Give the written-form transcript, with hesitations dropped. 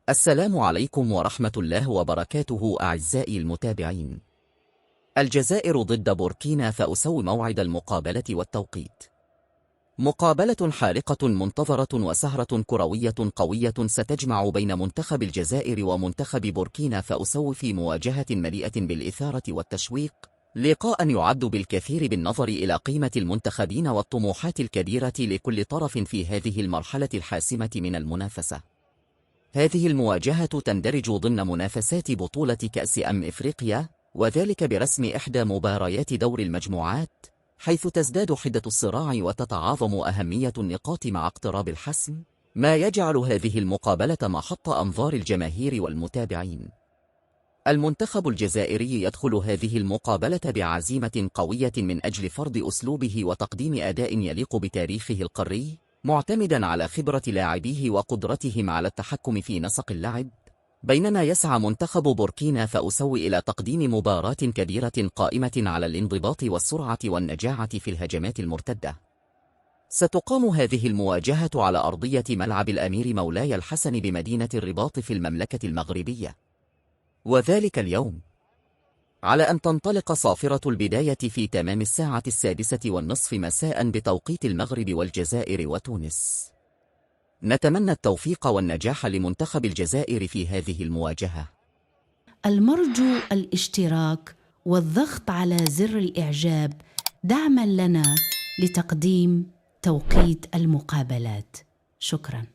السلام عليكم ورحمة الله وبركاته أعزائي المتابعين. الجزائر ضد بوركينا فاسو، موعد المقابلة والتوقيت. مقابلة حارقة منتظرة وسهرة كروية قوية ستجمع بين منتخب الجزائر ومنتخب بوركينا فاسو في مواجهة مليئة بالإثارة والتشويق، لقاء يعد بالكثير بالنظر إلى قيمة المنتخبين والطموحات الكبيرة لكل طرف في هذه المرحلة الحاسمة من المنافسة. هذه المواجهة تندرج ضمن منافسات بطولة كأس إفريقيا، وذلك برسم إحدى مباريات دور المجموعات، حيث تزداد حدة الصراع وتتعاظم أهمية النقاط مع اقتراب الحسم، ما يجعل هذه المقابلة محط أنظار الجماهير والمتابعين. المنتخب الجزائري يدخل هذه المقابلة بعزيمة قوية من أجل فرض أسلوبه وتقديم أداء يليق بتاريخه القاري، معتمدا على خبرة لاعبيه وقدرتهم على التحكم في نسق اللعب، بينما يسعى منتخب بوركينا فاسو إلى تقديم مباراة كبيرة قائمة على الانضباط والسرعة والنجاعة في الهجمات المرتدة. ستقام هذه المواجهة على أرضية ملعب الأمير مولاي الحسن بمدينة الرباط في المملكة المغربية، وذلك اليوم على أن تنطلق صافرة البداية في تمام الساعة 6:30 مساء بتوقيت المغرب والجزائر وتونس. نتمنى التوفيق والنجاح لمنتخب الجزائر في هذه المواجهة. المرجو الاشتراك والضغط على زر الإعجاب دعماً لنا لتقديم توقيت المقابلات. شكراً.